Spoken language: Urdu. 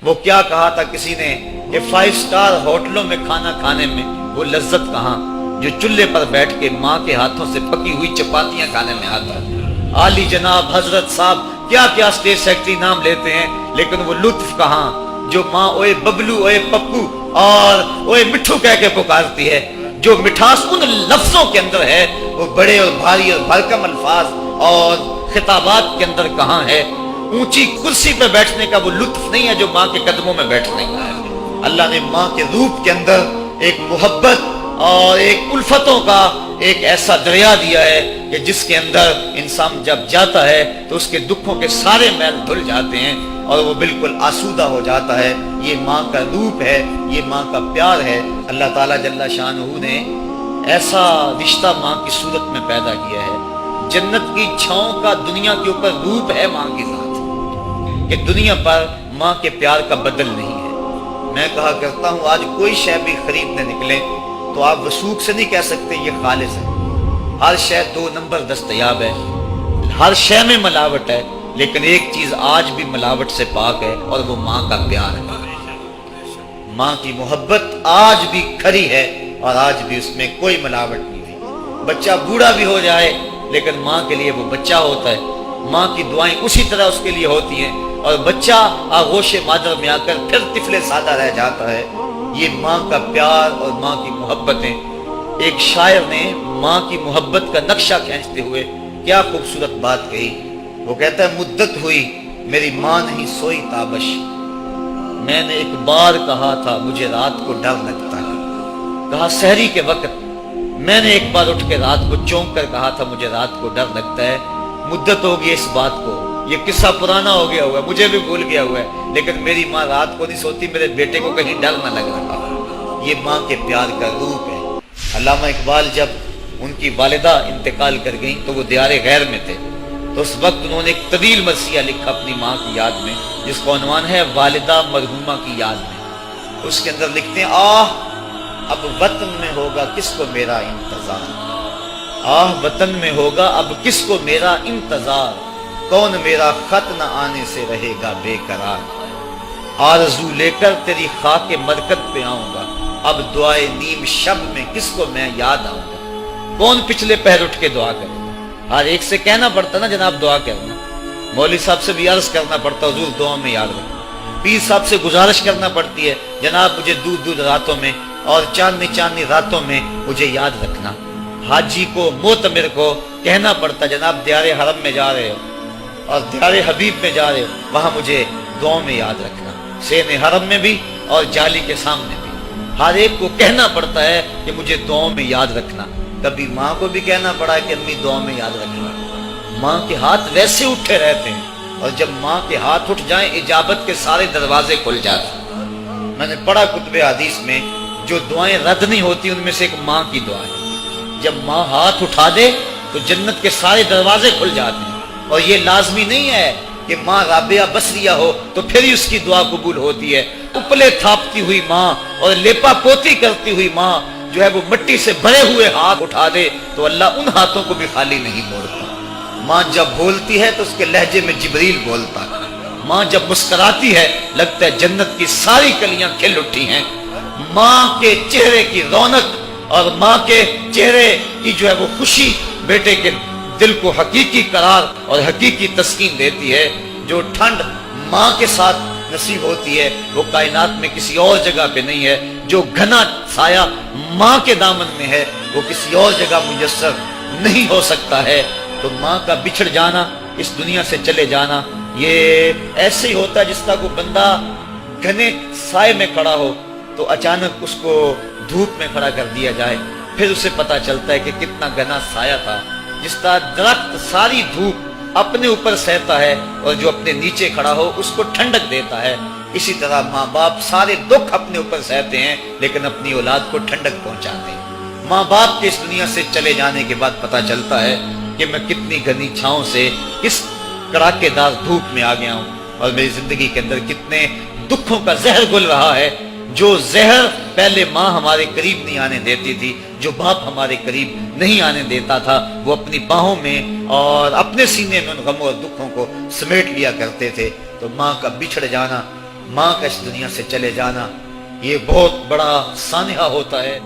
وہ کیا کہا تھا کسی نے کہ 5 اسٹار ہوٹلوں میں کھانا کھانے میں وہ لذت کہاں جو چولہے پر بیٹھ کے ماں کے ہاتھوں سے پکی ہوئی چپاتیاں کھانے میں آتا ہے۔ عالی جناب حضرت صاحب کیا کیا اسٹیٹ سیکرٹری نام لیتے ہیں، لیکن وہ لطف کہاں جو ماں اوئے ببلو اوئے پپو اور اوئے مٹھو کہہ کے پکارتی ہے۔ جو مٹھاس ان لفظوں کے اندر ہے وہ بڑے اور بھاری اور بھرکم الفاظ اور خطابات کے اندر کہاں ہے۔ اونچی کرسی پہ بیٹھنے کا وہ لطف نہیں ہے جو ماں کے قدموں میں بیٹھنے کا ہے۔ اللہ نے ماں کے روپ کے اندر ایک محبت اور ایک الفتوں کا ایک ایسا دریا دیا ہے کہ جس کے اندر انسان جب جاتا ہے تو اس کے دکھوں کے سارے میل دھل جاتے ہیں اور وہ بالکل آسودہ ہو جاتا ہے۔ یہ ماں کا روپ ہے، یہ ماں کا پیار ہے۔ اللہ تعالیٰ جل شانہ نے ایسا رشتہ ماں کی صورت میں پیدا کیا ہے۔ جنت کی چھاؤں کا دنیا کے اوپر روپ ہے ماں کی ذات، کہ دنیا پر ماں کے پیار کا بدل نہیں ہے۔ میں کہا کرتا ہوں آج کوئی شے بھی خریدنے نکلے تو آپ وثوق سے نہیں کہہ سکتے یہ خالص ہے۔ ہر شے 2 نمبر دستیاب ہے، ہر شے میں ملاوٹ ہے، لیکن ایک چیز آج بھی ملاوٹ سے پاک ہے اور وہ ماں کا پیار ہے۔ ماں کی محبت آج بھی کھری ہے اور آج بھی اس میں کوئی ملاوٹ نہیں ہے۔ بچہ بوڑھا بھی ہو جائے لیکن ماں کے لیے وہ بچہ ہوتا ہے، ماں کی دعائیں اسی طرح اس کے لیے ہوتی ہیں، اور بچہ آغوش مادر میں آ کر پھر طفل سادہ رہ جاتا ہے۔ یہ ماں کا پیار اور ماں کی محبتیں۔ ایک شاعر نے ماں کی محبت کا نقشہ کھینچتے ہوئے کیا خوبصورت بات کہی۔ وہ کہتا ہے مدت ہوئی میری ماں نہیں سوئی تابش، میں نے ایک بار کہا تھا مجھے رات کو ڈر لگتا ہے۔ کہا سحری کے وقت میں نے ایک بار اٹھ کے رات کو چونک کر کہا تھا مجھے رات کو ڈر لگتا ہے۔ مدت ہو گئی اس بات کو، یہ قصہ پرانا ہو گیا ہوا ہے، مجھے بھی بھول گیا ہوا ہے، لیکن میری ماں رات کو نہیں سوتی، میرے بیٹے کو کہیں ڈر نہ لگ رہا۔ یہ ماں کے پیار کا روپ ہے۔ علامہ اقبال جب ان کی والدہ انتقال کر گئیں تو وہ دیار غیر میں تھے، تو اس وقت انہوں نے ایک طویل مرثیہ لکھا اپنی ماں کی یاد میں جس کا عنوان ہے والدہ مرحومہ کی یاد میں۔ اس کے اندر لکھتے ہیں آہ اب وطن میں ہوگا کس کو میرا انتظار، آہ وطن میں ہوگا اب کس کو میرا انتظار، کون میرا خط نہ آنے سے رہے گا بے قرار، آرزو لے کر تیری خاک مرکت پہ آؤں گا، اب دعائے نیم شب میں کس کو میں یاد آؤں گا۔ کون پچھلے پہر اٹھ کے دعا کرے گا؟ ہر ایک سے کہنا پڑتا نا جناب دعا کرنا، مولوی صاحب سے بھی عرض کرنا پڑتا حضور دعا میں یاد رکھنا، پیر صاحب سے گزارش کرنا پڑتی ہے جناب مجھے دودھ راتوں میں اور چاندنی راتوں میں مجھے یاد رکھنا، حاجی کو معتمر کو کہنا پڑتا جناب دیار حرم میں جا رہے ہو اور دیار حبیب میں جا رہے ہو وہاں مجھے دعاؤں میں یاد رکھنا، سین حرم میں بھی اور جالی کے سامنے بھی ہر ایک کو کہنا پڑتا ہے کہ مجھے دعاؤں میں یاد رکھنا۔ کبھی ماں کو بھی کہنا پڑا ہے کہ امی دعاؤں میں یاد رکھنا۔ ماں کے ہاتھ ویسے اٹھے رہتے ہیں اور جب ماں کے ہاتھ اٹھ جائیں اجابت کے سارے دروازے کھل جاتے ہیں۔ میں نے پڑھا کتب حدیث میں جو دعائیں رد نہیں ہوتی ان میں سے ایک ماں کی دعا ہے، جب ماں ہاتھ اٹھا دے تو جنت کے سارے دروازے کھل جاتے ہیں، اور یہ لازمی نہیں ہے کہ ماں رابعہ بصریہ ہو تو پھر ہی اس کی دعا قبول ہوتی ہے۔ اپلے تھاپتی ہوئی ماں اور لیپا پوتی کرتی ہوئی ماں جو ہے وہ مٹی سے بھرے ہوئے ہاتھ اٹھا دے تو اللہ ان ہاتھوں کو بھی خالی نہیں موڑتا۔ ماں جب بولتی ہے تو اس کے لہجے میں جبریل بولتا ہے، ماں جب مسکراتی ہے لگتا ہے جنت کی ساری کلیاں کھل اٹھی ہیں۔ ماں کے چہرے کی رونق اور ماں کے چہرے کی جو ہے وہ خوشی بیٹے کے دل کو حقیقی قرار اور حقیقی تسکین دیتی ہے۔ جو ٹھنڈ ماں کے ساتھ نصیب ہوتی ہے وہ کائنات میں کسی اور جگہ پہ نہیں ہے، جو گھنا سایہ ماں کے دامن میں ہے وہ کسی اور جگہ میسر نہیں ہو سکتا ہے۔ تو ماں کا بچھڑ جانا، اس دنیا سے چلے جانا، یہ ایسے ہی ہوتا ہے جس طرح کوئی بندہ گھنے سائے میں کھڑا ہو تو اچانک اس کو دھوپ میں کھڑا کر دیا جائے، پھر اسے پتا چلتا ہے کہ کتنا گھنا سایہ تھا۔ جس طرح درخت ساری دھوپ اپنے اوپر سہتا ہے اور جو اپنے نیچے کھڑا ہو اس کو ٹھنڈک دیتا ہے، اسی طرح ماں باپ سارے دکھ اپنے اوپر سہتے ہیں لیکن اپنی اولاد کو ٹھنڈک پہنچاتے ہیں۔ ماں باپ کے اس دنیا سے چلے جانے کے بعد پتا چلتا ہے کہ میں کتنی گھنی چھاؤں سے کس کڑاکے دار دھوپ میں آ گیا ہوں، اور میری زندگی کے اندر کتنے دکھوں کا زہر گل رہا ہے۔ جو زہر پہلے ماں ہمارے قریب نہیں آنے دیتی تھی، جو باپ ہمارے قریب نہیں آنے دیتا تھا، وہ اپنی باہوں میں اور اپنے سینے میں ان غموں اور دکھوں کو سمیٹ لیا کرتے تھے۔ تو ماں کا بچھڑ جانا ماں کا اس دنیا سے چلے جانا یہ بہت بڑا سانحہ ہوتا ہے۔